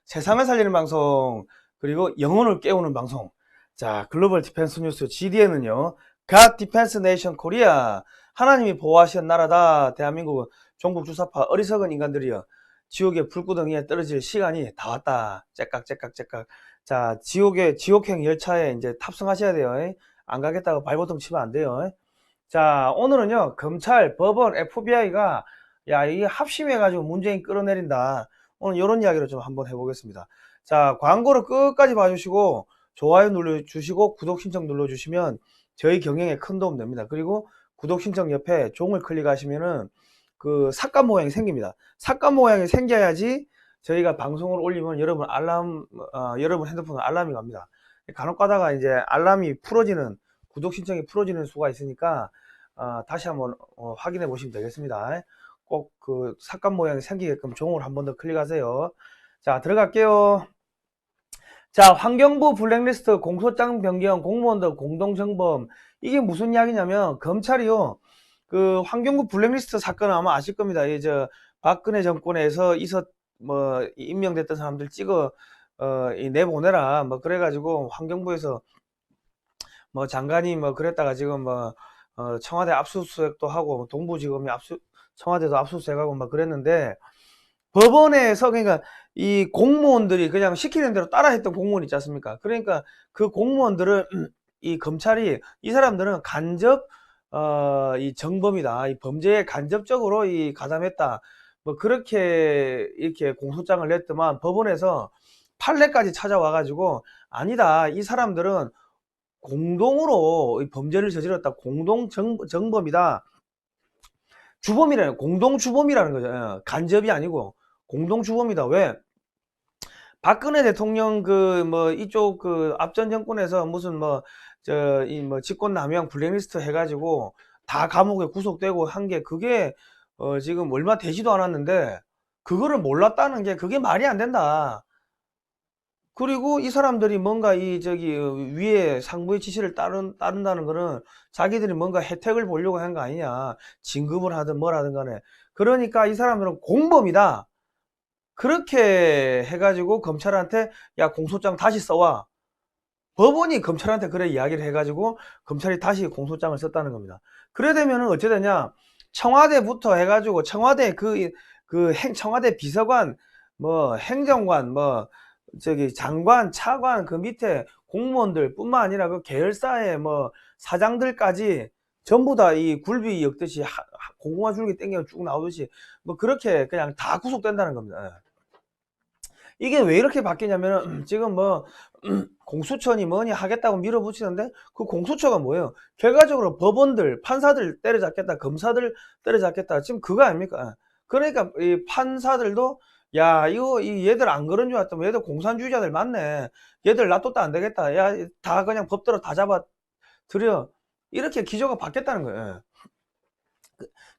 세상을 살리는 방송, 그리고 영혼을 깨우는 방송. 자, 글로벌 디펜스 뉴스 GDN은요, God Defense Nation Korea, 하나님이 보호하시는 나라다. 대한민국은 종북 주사파 어리석은 인간들이여 지옥의 불구덩이에 떨어질 시간이 다 왔다. 째깍째깍째깍. 자, 지옥행 열차에 이제 탑승하셔야 돼요. 안 가겠다고 발버둥 치면 안 돼요. 자, 오늘은요, 검찰, 법원, FBI가 야, 이게 합심해가지고 문재인 끌어내린다. 오늘 이런 이야기를 좀 한번 해보겠습니다. 자, 광고를 끝까지 봐주시고 좋아요 눌러주시고 구독 신청 눌러주시면 저희 경영에 큰 도움 됩니다. 그리고 구독 신청 옆에 종을 클릭하시면은 그 삭감 모양이 생깁니다. 삭감 모양이 생겨야지 저희가 방송을 올리면 여러분 핸드폰에 알람이 갑니다. 간혹 가다가 이제 알람이 풀어지는, 구독 신청이 풀어지는 수가 있으니까 다시 한번 확인해 보시면 되겠습니다. 꼭 그 삭감 모양이 생기게끔 종을 한 번 더 클릭하세요. 자, 들어갈게요. 자, 환경부 블랙리스트 공소장 변경 공무원들 공동정범. 이게 무슨 이야기냐면 검찰이요, 그 환경부 블랙리스트 사건은 아마 아실 겁니다. 저 박근혜 정권에서 임명됐던 사람들 찍어 내보내라 뭐 그래가지고 환경부에서 뭐 장관이 뭐 그랬다가 지금 청와대 압수수색도 하고 동부지검이 청와대도 압수수색하고 막 그랬는데, 법원에서 그러니까 이 공무원들이 그냥 시키는 대로 따라했던 공무원 있지 않습니까? 그러니까 그 공무원들을 이 검찰이 이 사람들은 이 정범이다, 이 범죄에 간접적으로 이 가담했다, 뭐 그렇게 이렇게 공소장을 냈더만 법원에서 판례까지 찾아와 가지고 아니다, 이 사람들은 공동으로 범죄를 저질렀다, 공동 정범이다, 주범이라는, 공동 주범이라는 거죠. 간접이 아니고 공동 주범이다. 왜? 박근혜 대통령 이쪽 앞전 정권에서 무슨 직권남용 블랙리스트 해가지고 다 감옥에 구속되고 한 게 그게 지금 얼마 되지도 않았는데 그거를 몰랐다는 게 그게 말이 안 된다. 그리고 이 사람들이 뭔가 위에 상부의 지시를 따른다는 거는 자기들이 뭔가 혜택을 보려고 한 거 아니냐. 진급을 하든 뭘 하든 간에. 그러니까 이 사람들은 공범이다. 그렇게 해가지고 검찰한테 야, 공소장 다시 써와. 법원이 검찰한테 그래 이야기를 해가지고 검찰이 다시 공소장을 썼다는 겁니다. 그래 되면은 어찌 되냐. 청와대부터 해가지고 청와대 청와대 비서관, 행정관, 장관, 차관, 그 밑에 공무원들 뿐만 아니라 그 계열사의 사장들까지 전부 다 이 굴비 엮듯이 고구마 줄기 땡겨 쭉 나오듯이 그렇게 그냥 다 구속된다는 겁니다. 이게 왜 이렇게 바뀌냐면은 지금 공수처니 뭐니 하겠다고 밀어붙이는데 그 공수처가 뭐예요? 결과적으로 법원들, 판사들 때려잡겠다, 검사들 때려잡겠다, 지금 그거 아닙니까? 그러니까 이 판사들도 야, 얘들 안 그런 줄 알았더니 얘들 공산주의자들 맞네, 얘들 놔뒀다 안 되겠다, 야, 다 그냥 법대로 다 잡아들여, 이렇게 기조가 바뀌었다는 거예요.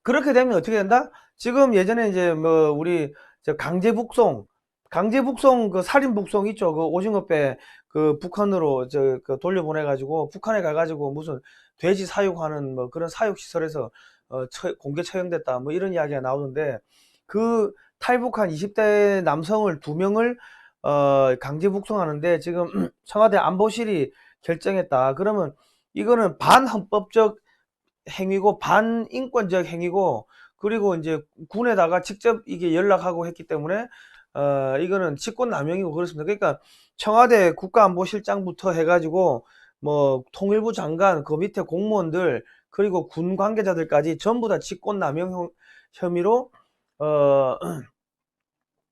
그렇게 되면 어떻게 된다? 지금 예전에 이제 우리 강제 북송 그 살인 북송 있죠. 그 오징어배 북한으로 돌려보내가지고 북한에 가가지고 무슨 돼지 사육하는 그런 사육시설에서 공개 처형됐다 뭐 이런 이야기가 나오는데, 그 탈북한 20대 남성을 2명을 강제 북송하는데 지금 청와대 안보실이 결정했다. 그러면 이거는 반헌법적 행위고 반인권적 행위고, 그리고 이제 군에다가 직접 이게 연락하고 했기 때문에 이거는 직권남용이고 그렇습니다. 그러니까 청와대 국가안보실장부터 해가지고 통일부 장관, 그 밑에 공무원들, 그리고 군 관계자들까지 전부 다 직권남용 혐의로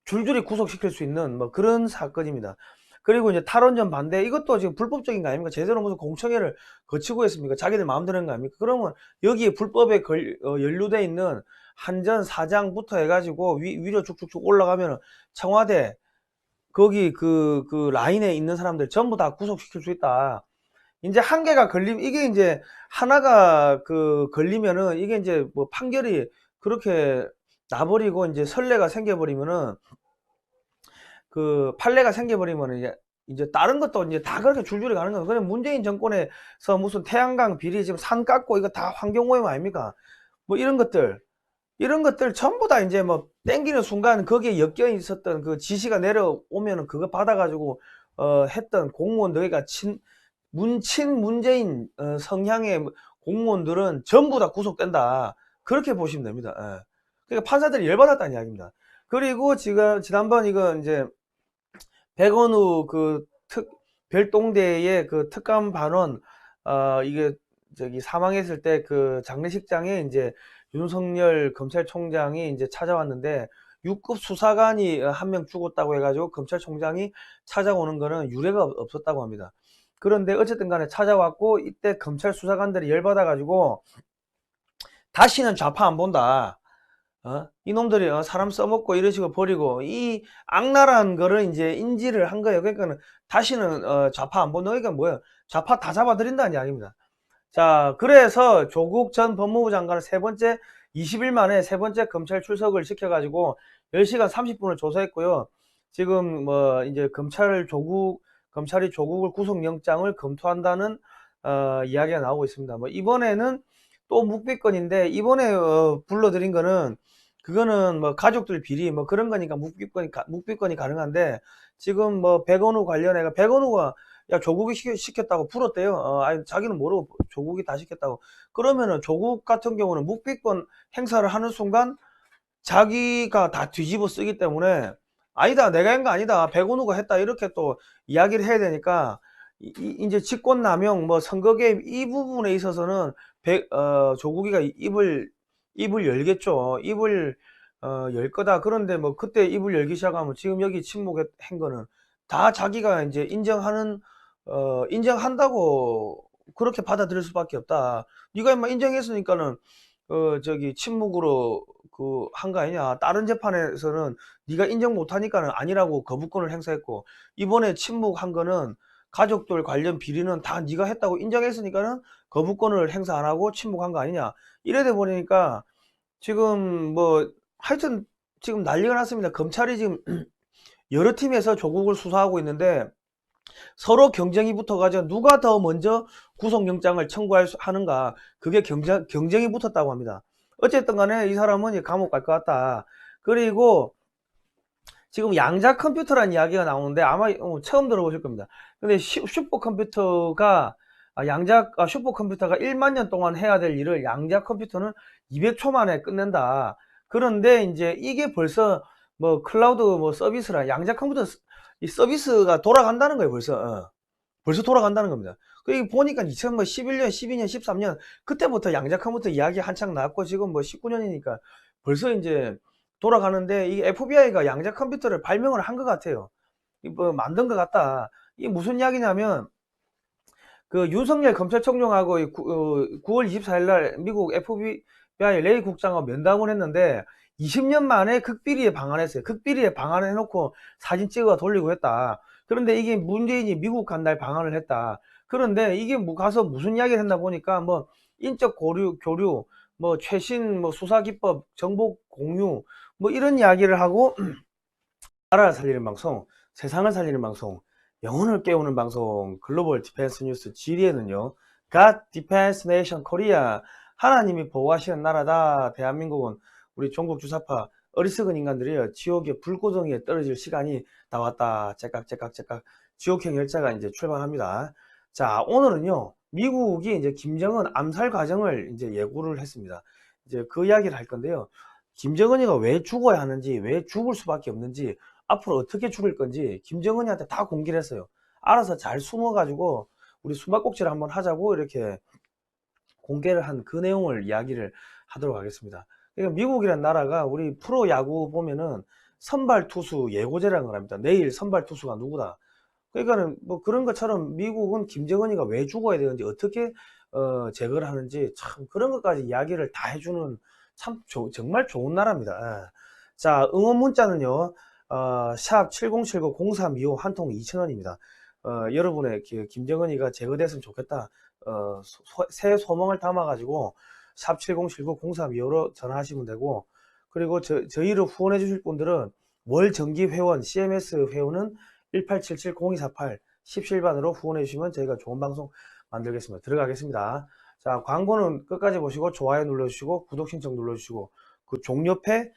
줄줄이 구속시킬 수 있는 그런 사건입니다. 그리고 이제 탈원전 반대, 이것도 지금 불법적인 거 아닙니까? 제대로 무슨 공청회를 거치고 했습니까? 자기들 마음대로 한 거 아닙니까? 그러면 여기에 불법에 연루돼 있는 한전 사장부터 해가지고 위로 쭉쭉쭉 올라가면 청와대 거기 그 라인에 있는 사람들 전부 다 구속시킬 수 있다. 이제 한계가 이게 이제 하나가 걸리면은 이게 이제 판결이 그렇게 나버리고 이제 선례가 생겨버리면은, 판례가 생겨버리면 이제 다른 것도 이제 다 그렇게 줄줄이 가는 거예요. 그냥 문재인 정권에서 무슨 태양광 비리 지금 산 깎고 이거 다 환경오염 아닙니까? 이런 것들. 이런 것들 전부 다 이제 뭐 땡기는 순간 거기에 엮여 있었던 그 지시가 내려오면은 그거 받아가지고 했던 공무원들, 그러니까 문친 문재인 성향의 공무원들은 전부 다 구속된다. 그렇게 보시면 됩니다. 예. 그러니까 판사들이 열받았다는 이야기입니다. 그리고 지금 지난번 이거 이제 백원우 그 별동대의 그 특감 반원 이게 저기 사망했을 때 그 장례식장에 이제 윤석열 검찰총장이 이제 찾아왔는데 6급 수사관이 한 명 죽었다고 해가지고 검찰총장이 찾아오는 거는 유례가 없었다고 합니다. 그런데 어쨌든 간에 찾아왔고 이때 검찰 수사관들이 열받아가지고 다시는 좌파 안 본다. 이놈들이 사람 써먹고 이런 식으로 버리고 이 악랄한 거를 이제 인지를 한 거예요. 그러니까 다시는 좌파 안 본다. 그러니까 뭐예요? 좌파 다 잡아들인다는 이야기입니다. 자, 그래서 조국 전 법무부 장관을 20일 만에 세 번째 검찰 출석을 시켜가지고 10시간 30분을 조사했고요. 지금 뭐 이제 검찰이 조국을 구속영장을 검토한다는 이야기가 나오고 있습니다. 뭐 이번에는 또 묵비권인데 이번에 불러들인 거는 그거는 뭐 가족들 비리 뭐 그런 거니까 묵비권이 가능한데 지금 뭐 백원우 관련해가 백원우가 야 조국이 시켰다고 풀었대요. 아니 자기는 모르고 조국이 다 시켰다고. 그러면은 조국 같은 경우는 묵비권 행사를 하는 순간 자기가 다 뒤집어 쓰기 때문에 아니다 내가 한 거 아니다 백원우가 했다 이렇게 또 이야기를 해야 되니까 이제 직권남용 뭐 선거개입 이 부분에 있어서는 조국이가 입을 열겠죠. 입을 열 거다. 그런데 뭐 그때 입을 열기 시작하면 지금 여기 침묵한 거는 다 자기가 이제 인정한다고 그렇게 받아들일 수밖에 없다. 네가 인마 인정했으니까는 저기 침묵으로 그 한 거 아니냐. 다른 재판에서는 네가 인정 못하니까는 아니라고 거부권을 행사했고 이번에 침묵한 거는 가족들 관련 비리는 다 네가 했다고 인정했으니까는 거부권을 행사 안 하고 침묵한 거 아니냐. 이래돼 버리니까 지금 뭐 하여튼 지금 난리가 났습니다. 검찰이 지금 여러 팀에서 조국을 수사하고 있는데 서로 경쟁이 붙어가지고 누가 더 먼저 구속영장을 청구하는가 그게 경쟁이 붙었다고 합니다. 어쨌든 간에 이 사람은 감옥 갈 것 같다. 그리고 지금 양자 컴퓨터라는 이야기가 나오는데 아마 처음 들어보실 겁니다. 근데 슈퍼컴퓨터가 슈퍼컴퓨터가 1만 년 동안 해야 될 일을 양자 컴퓨터는 200초 만에 끝낸다. 그런데 이제 이게 벌써 뭐 클라우드 뭐 서비스라 양자 컴퓨터 이 서비스가 돌아간다는 거예요. 벌써 돌아간다는 겁니다. 그 보니까 2011년, 12년, 13년 그때부터 양자 컴퓨터 이야기 한창 나왔고 지금 뭐 19년이니까 벌써 이제 돌아가는데 이 FBI가 양자 컴퓨터를 발명을 한 것 같아요. 뭐 만든 것 같다. 이게 무슨 이야기냐면 그 윤석열 검찰총장하고 9월 24일 날 미국 FBI 레이 국장하고 면담을 했는데 20년 만에 극비리에 방한했어요. 극비리에 방한을 해놓고 사진 찍어 돌리고 했다. 그런데 이게 문재인이 미국 간 날 방한을 했다. 그런데 이게 뭐 가서 무슨 이야기를 했나 보니까 뭐 인적 교류, 뭐 최신 뭐 수사 기법, 정보 공유 뭐 이런 이야기를 하고 나라를 살리는 방송, 세상을 살리는 방송, 영혼을 깨우는 방송, 글로벌 디펜스 뉴스 GDN은요, God Defense Nation Korea, 하나님이 보호하시는 나라다. 대한민국은 우리 종국 주사파 어리석은 인간들이요, 지옥의 불구덩이에 떨어질 시간이 다 왔다. 째깍째깍째깍 지옥행 열차가 이제 출발합니다. 자, 오늘은요, 미국이 이제 김정은 암살 과정을 이제 예고를 했습니다. 이제 그 이야기를 할 건데요. 김정은이가 왜 죽어야 하는지, 왜 죽을 수밖에 없는지, 앞으로 어떻게 죽을 건지 김정은이한테 다 공개를 했어요. 알아서 잘 숨어가지고 우리 숨바꼭질을 한번 하자고 이렇게 공개를 한 그 내용을 이야기를 하도록 하겠습니다. 그러니까 미국이란 나라가 우리 프로야구 보면은 선발 투수 예고제라는 걸 합니다. 내일 선발 투수가 누구다. 그러니까는 뭐 그런 것처럼 미국은 김정은이가 왜 죽어야 되는지 어떻게 제거를 하는지 참 그런 것까지 이야기를 다 해주는 참 정말 좋은 나라입니다. 예. 자, 응원 문자는요. 샵 7079-0325 한 통 2,000원입니다. 여러분의 김정은이가 제거됐으면 좋겠다. 새 소망을 담아가지고 샵 7079-0325로 전화하시면 되고 그리고 저희를 후원해 주실 분들은 월 정기 회원 CMS 회원은 1877-0248 17반으로 후원해 주시면 저희가 좋은 방송 만들겠습니다. 들어가겠습니다. 자, 광고는 끝까지 보시고 좋아요 눌러주시고 구독 신청 눌러주시고 그 종 옆에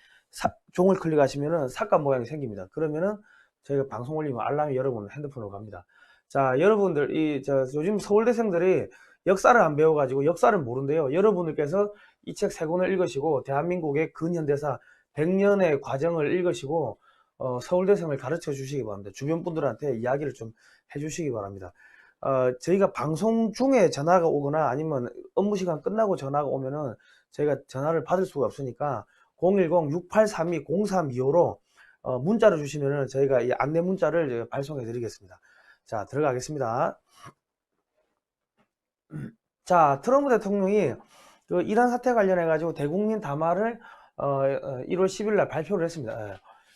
종을 클릭하시면은 삭감 모양이 생깁니다. 그러면은 저희가 방송 올리면 알람이 여러분 핸드폰으로 갑니다. 자, 여러분들 요즘 서울대생들이 역사를 안 배워가지고 역사를 모른대요. 여러분들께서 이 책 3권을 읽으시고 대한민국의 근현대사 100년의 과정을 읽으시고 서울대생을 가르쳐 주시기 바랍니다. 주변 분들한테 이야기를 좀 해주시기 바랍니다. 저희가 방송 중에 전화가 오거나 아니면 업무 시간 끝나고 전화가 오면은 저희가 전화를 받을 수가 없으니까 010-6832-0325로 문자를 주시면은 저희가 이 안내 문자를 발송해 드리겠습니다. 자, 들어가겠습니다. 자, 트럼프 대통령이 그 이란 사태 관련해 가지고 대국민 담화를 1월 10일 날 발표를 했습니다. 예.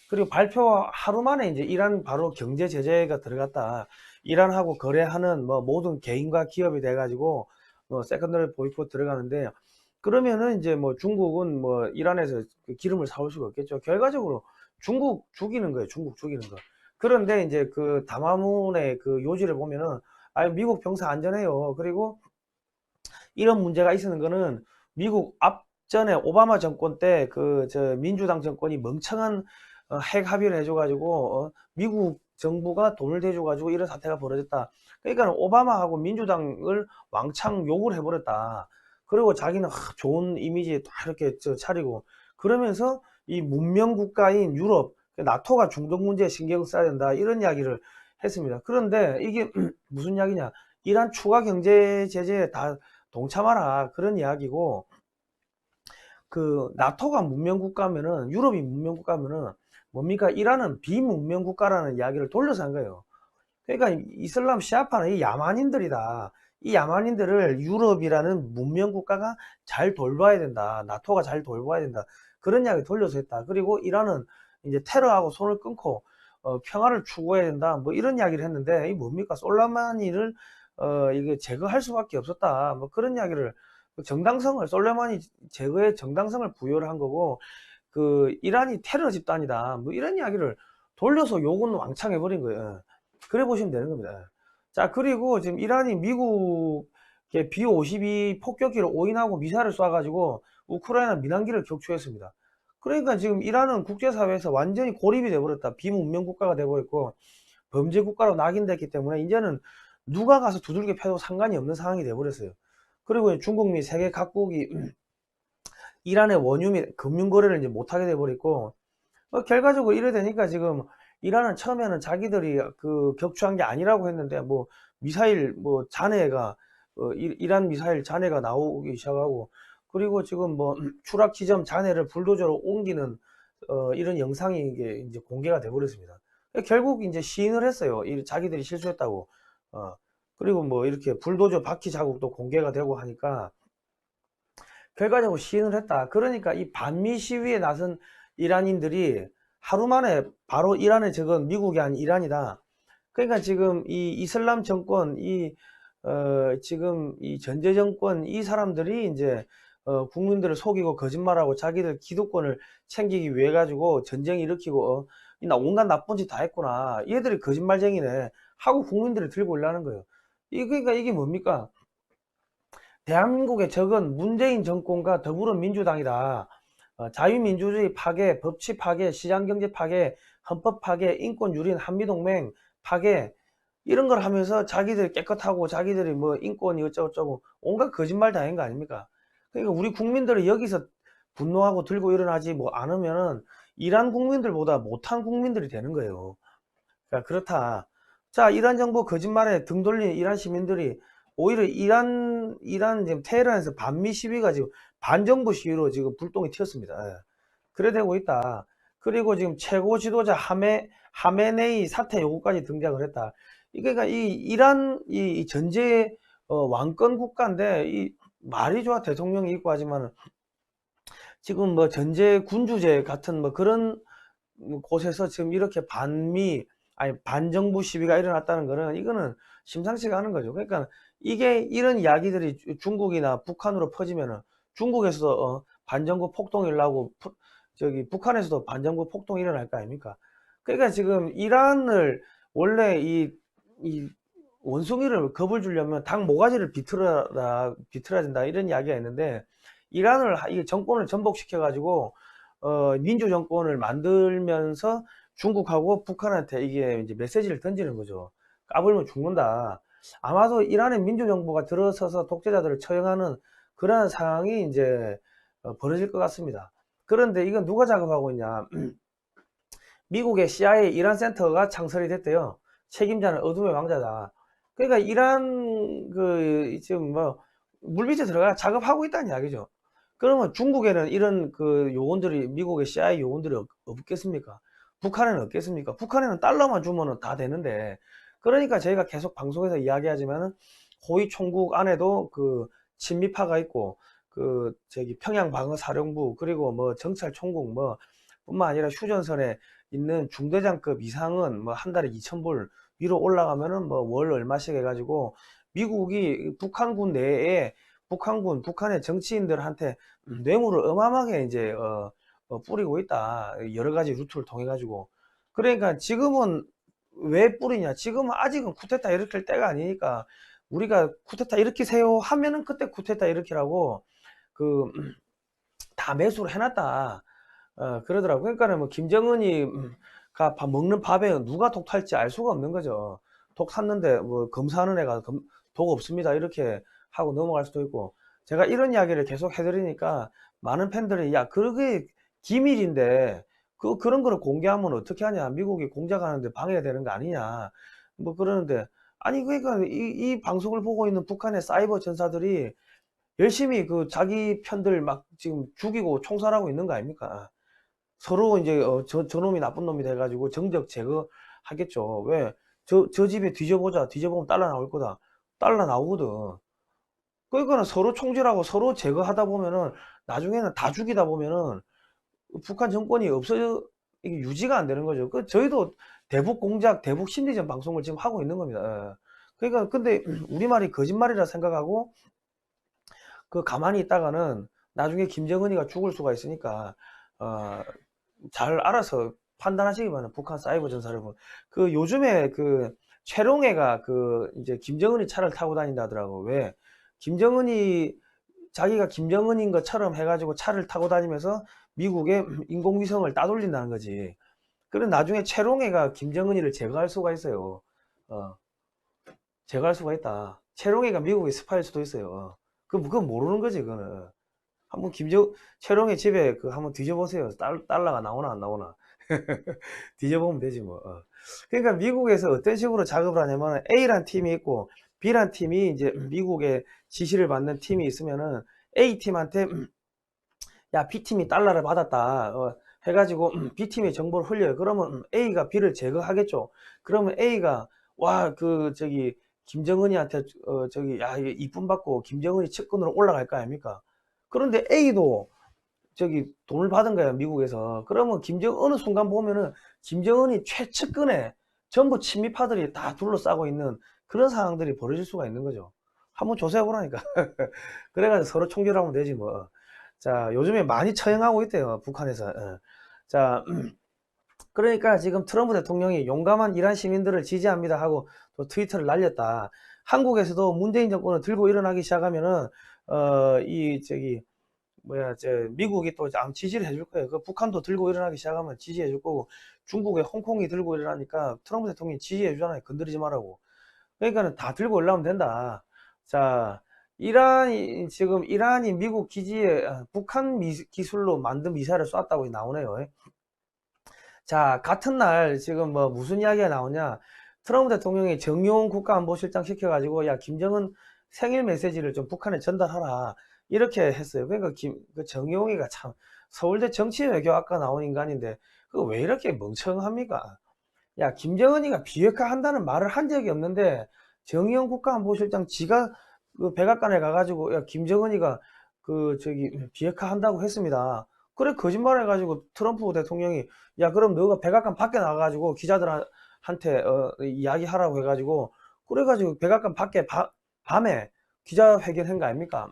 그리고 발표 하루 만에 이제 이란 바로 경제 제재가 들어갔다. 이란하고 거래하는 뭐 모든 개인과 기업이 돼 가지고 세컨더리 보이콧 들어가는데, 그러면은 이제 뭐 중국은 뭐 이란에서 그 기름을 사올 수가 없겠죠. 결과적으로 중국 죽이는 거예요. 중국 죽이는 거. 그런데 이제 그 담화문의 그 요지를 보면은 미국 병사 안전해요. 그리고 이런 문제가 있었는 거는 미국 앞전에 오바마 정권 때 그 민주당 정권이 멍청한 핵 합의를 해줘가지고 미국 정부가 돈을 대줘가지고 이런 사태가 벌어졌다. 그러니까 오바마하고 민주당을 왕창 욕을 해버렸다. 그리고 자기는 좋은 이미지 다 이렇게 차리고 그러면서 이 문명 국가인 유럽, 나토가 중동 문제에 신경 써야 된다 이런 이야기를 했습니다. 그런데 이게 무슨 이야기냐? 이란 추가 경제 제재에 다 동참하라 그런 이야기고, 그 나토가 문명국가면은 유럽이 문명국가면은 뭡니까? 이란은 비문명국가라는 이야기를 돌려서 한 거예요. 그러니까 이슬람 시아파는 이 야만인들이다. 이 야만인들을 유럽이라는 문명국가가 잘 돌봐야 된다. 나토가 잘 돌봐야 된다. 그런 이야기 돌려서 했다. 그리고 이란은 이제 테러하고 손을 끊고 평화를 추구해야 된다. 뭐 이런 이야기를 했는데 이 뭡니까? 솔레마니를 이게 제거할 수밖에 없었다. 뭐 그런 이야기를 정당성을 솔레마니 제거의 정당성을 부여를 한 거고, 그 이란이 테러 집단이다. 뭐 이런 이야기를 돌려서 욕은 왕창 해버린 거예요. 그래 보시면 되는 겁니다. 자, 그리고 지금 이란이 미국의 B-52 폭격기를 오인하고 미사일을 쏴가지고 우크라이나 민항기를 격추했습니다. 그러니까 지금 이란은 국제사회에서 완전히 고립이 돼버렸다. 비문명 국가가 돼버렸고 범죄 국가로 낙인됐기 때문에 이제는 누가 가서 두들겨 패도 상관이 없는 상황이 돼버렸어요. 그리고 중국 및 세계 각국이 이란의 원유 및 금융거래를 이제 못하게 돼버렸고, 결과적으로 이래 되니까 지금 이란은 처음에는 자기들이 그 격추한 게 아니라고 했는데 뭐 미사일 뭐 잔해가 이란 미사일 잔해가 나오기 시작하고, 그리고 지금 뭐 추락 지점 잔해를 불도저로 옮기는 이런 영상이 이제 공개가 돼 버렸습니다. 결국 이제 시인을 했어요. 자기들이 실수했다고. 그리고 뭐 이렇게 불도저 바퀴 자국도 공개가 되고 하니까 결과적으로 시인을 했다. 그러니까 이 반미 시위에 나선 이란인들이 하루 만에 바로 이란에 적은 미국이 아닌 이란이다. 그러니까 지금 이 이슬람 정권, 지금 이 전제 정권, 이 사람들이 이제 국민들을 속이고 거짓말하고 자기들 기득권을 챙기기 위해 가지고 전쟁 일으키고 나 온갖 나쁜 짓 다 했구나. 얘들이 거짓말쟁이네 하고 국민들이 들고 올라는 거예요. 그러니까 이게 뭡니까? 대한민국의 적은 문재인 정권과 더불어민주당이다. 자유민주주의 파괴, 법치 파괴, 시장경제 파괴, 헌법 파괴, 인권 유린 한미동맹 파괴, 이런 걸 하면서 자기들이 깨끗하고 자기들이 뭐 인권이 어쩌고저쩌고 온갖 거짓말 다 한 거 아닙니까? 그러니까 우리 국민들이 여기서 분노하고 들고 일어나지 뭐 않으면은 이란 국민들보다 못한 국민들이 되는 거예요. 그러니까 그렇다. 자, 이란 정부 거짓말에 등 돌린 이란 시민들이 오히려 지금 테헤란에서 반미 시위가 지금 반정부 시위로 지금 불똥이 튀었습니다. 예. 그래 되고 있다. 그리고 지금 최고 지도자 하메네이 사퇴 요구까지 등장을 했다. 그러니까 이 이란 이 전제 왕권 국가인데 이 말이 좋아 대통령이 있고 하지만 지금 뭐 전제 군주제 같은 뭐 그런 곳에서 지금 이렇게 반정부 시위가 일어났다는 거는 이거는 심상치가 않은 거죠. 그러니까 이게 이런 이야기들이 중국이나 북한으로 퍼지면은 중국에서 반정부 폭동이 일어나고 저기 북한에서도 반정부 폭동이 일어날 거 아닙니까? 그러니까 지금 이란을 원래 이 원숭이를 겁을 주려면 닭 모가지를 비틀어야 된다 이런 이야기가 있는데, 이란을 이 정권을 전복시켜 가지고 민주정권을 만들면서 중국하고 북한한테 이게 이제 메시지를 던지는 거죠. 까불면 죽는다. 아마도 이란의 민주정부가 들어서서 독재자들을 처형하는 그러한 상황이 이제 벌어질 것 같습니다. 그런데 이건 누가 작업하고 있냐? 미국의 CIA 이란 센터가 창설이 됐대요. 책임자는 어둠의 왕자다. 그러니까 이란 지금 뭐 물밑에 들어가 작업하고 있다는 이야기죠. 그러면 중국에는 이런 요원들이 미국의 CIA 요원들이 없겠습니까? 북한에는 없겠습니까? 북한에는 달러만 주면은 다 되는데 그러니까 저희가 계속 방송에서 이야기하지만은 호위 총국 안에도 친미파가 있고 저기 평양 방어사령부 그리고 뭐 정찰 총국 뭐 뿐만 아니라 휴전선에 있는 중대장급 이상은 뭐 한 달에 2,000불 위로 올라가면은 뭐 월 얼마씩 해가지고 미국이 북한군 내에 북한의 정치인들한테 뇌물을 어마어마하게 이제 뿌리고 있다. 여러 가지 루트를 통해 가지고. 그러니까 지금은 왜 뿌리냐? 지금은 아직은 쿠데타 일으킬 때가 아니니까 우리가 쿠데타 일으키세요 하면은 그때 쿠데타 일으키라고 그 다 매수를 해놨다. 그러더라고. 그러니까는 뭐 김정은이 밥 먹는 밥에 누가 독 탈지 알 수가 없는 거죠. 독 탔는데 뭐 검사하는 애가 독 없습니다. 이렇게 하고 넘어갈 수도 있고. 제가 이런 이야기를 계속 해드리니까 많은 팬들이 야 그게 기밀인데 그런 거를 공개하면 어떻게 하냐. 미국이 공작하는데 방해되는 거 아니냐. 뭐 그러는데 아니 그러니까 이 방송을 보고 있는 북한의 사이버 전사들이 열심히 자기 편들 막 지금 죽이고 총살하고 있는 거 아닙니까? 서로 이제 저놈이 나쁜 놈이 돼가지고 정적 제거하겠죠. 왜? 저 집에 뒤져보자. 뒤져보면 달러 나올 거다. 달러 나오거든. 그러니까 서로 총질하고 서로 제거하다 보면은 나중에는 다 죽이다 보면은 북한 정권이 없어져 이게 유지가 안 되는 거죠. 저희도 대북 공작, 대북 심리전 방송을 지금 하고 있는 겁니다. 예. 그러니까 근데 우리말이 거짓말이라 생각하고 가만히 있다가는 나중에 김정은이가 죽을 수가 있으니까 잘 알아서 판단하시기 바랍니다. 북한 사이버 전사력은 요즘에 최롱해가 이제 김정은이 차를 타고 다닌다 하더라고. 왜? 김정은이 자기가 김정은인 것처럼 해가지고 차를 타고 다니면서 미국의 인공위성을 따돌린다는 거지. 그럼 나중에 최롱해가 김정은이를 제거할 수가 있어요. 제거할 수가 있다. 최롱해가 미국의 스파일 수도 있어요. 그건 모르는 거지, 그거는. 한번 최롱의 집에 한번 뒤져보세요. 달러가 나오나 안 나오나. 뒤져보면 되지 뭐. 그러니까 미국에서 어떤 식으로 작업을 하냐면 A란 팀이 있고 B란 팀이 이제 미국의 지시를 받는 팀이 있으면은 A팀한테 야 B팀이 달러를 받았다 해가지고 B팀이 정보를 흘려요. 그러면 A가 B를 제거하겠죠. 그러면 A가 와 저기 김정은이한테 저기 야 이쁨 받고 김정은이 측근으로 올라갈 거 아닙니까? 그런데 A도 저기 돈을 받은 거야 미국에서. 그러면 어느 순간 보면은 김정은이 최측근에 전부 친미파들이 다 둘러싸고 있는 그런 상황들이 벌어질 수가 있는 거죠. 한번 조사해 보라니까. 그래가지고 서로 총질하면 되지 뭐. 자 요즘에 많이 처형하고 있대요 북한에서. 자 그러니까 지금 트럼프 대통령이 용감한 이란 시민들을 지지합니다 하고 또 트위터를 날렸다. 한국에서도 문재인 정권을 들고 일어나기 시작하면은 미국이 또 지지를 해줄 거예요. 북한도 들고 일어나기 시작하면 지지해 줄 거고, 중국의 홍콩이 들고 일어나니까 트럼프 대통령이 지지해 주잖아요. 건드리지 말라고. 그러니까는 다 들고 올라오면 된다. 자, 지금 이란이 미국 기지에 북한 기술로 만든 미사일을 쐈다고 나오네요. 자, 같은 날 지금 뭐 무슨 이야기가 나오냐? 트럼프 대통령이 정용 국가안보실장 시켜가지고 야 김정은 생일 메시지를 좀 북한에 전달하라. 이렇게 했어요. 그러니까 정용이가 참 서울대 정치외교학과 나온 인간인데 왜 이렇게 멍청합니까? 야 김정은이가 비핵화한다는 말을 한 적이 없는데 정의용 국가안보실장 지가 백악관에 가가지고 야 김정은이가 저기 비핵화한다고 했습니다. 그래 거짓말 해가지고 트럼프 대통령이 야 그럼 너가 백악관 밖에 나가가지고 기자들한테 이야기하라고 해가지고 그래가지고 백악관 밖에 밤에 기자회견 한 거 아닙니까?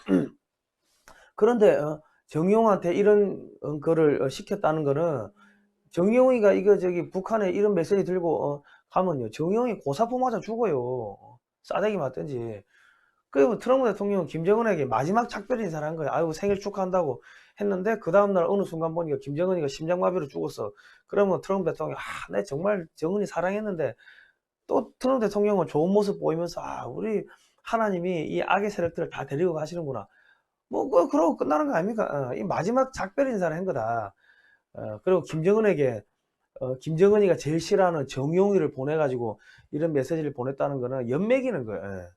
그런데 정용한테 이런 거를 시켰다는 거는 정용이가 저기 북한에 이런 메시지 들고 가면요 정용이 고사포 맞아 죽어요. 싸대기 맞든지. 그 트럼프 대통령은 김정은에게 마지막 작별 인사를 한 거야. 아이고 생일 축하한다고 했는데 그 다음날 어느 순간 보니까 김정은이가 심장마비로 죽었어. 그러면 트럼프 대통령이 내 정말 정은이 사랑했는데 또 트럼프 대통령은 좋은 모습 보이면서 우리 하나님이 이 악의 세력들을 다 데리고 가시는구나. 뭐 그러고 끝나는 거 아닙니까? 이 마지막 작별 인사를 한 거다. 그리고 김정은에게 김정은이가 제일 싫어하는 정용이를 보내가지고 이런 메시지를 보냈다는 거는 연맥이는 거예요.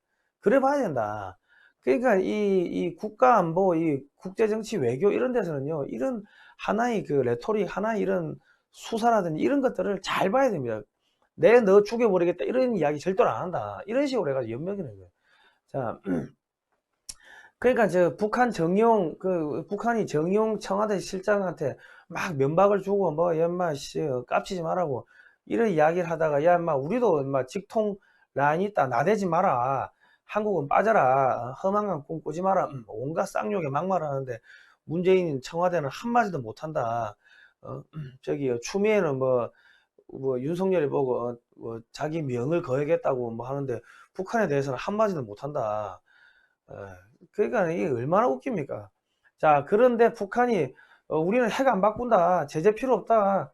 그래 봐야 된다. 그러니까 이 국가 안보, 이 국제 정치 외교 이런 데서는요, 이런 하나의 그 레토릭, 하나의 이런 수사라든지 이런 것들을 잘 봐야 됩니다. 너 죽여버리겠다 이런 이야기 절대로 안 한다. 이런 식으로 해가지고 연맥이는 거예요. 자, 그러니까 북한 정용 북한이 정용 청와대 실장한테 막 면박을 주고 뭐 연마 씨 깝치지 말라고 이런 이야기를 하다가 야 인마 우리도 인마 직통 라인이 있다 나대지 마라 한국은 빠져라 험한 꿈 꾸지 마라 온갖 쌍욕에 막말하는데 문재인 청와대는 한마디도 못한다. 저기 추미애는 뭐 윤석열이 보고 뭐 자기 명을 거야겠다고 뭐 하는데 북한에 대해서는 한마디도 못한다. 예, 그러니까 이게 얼마나 웃깁니까? 자, 그런데 북한이 우리는 핵 안 바꾼다. 제재 필요 없다.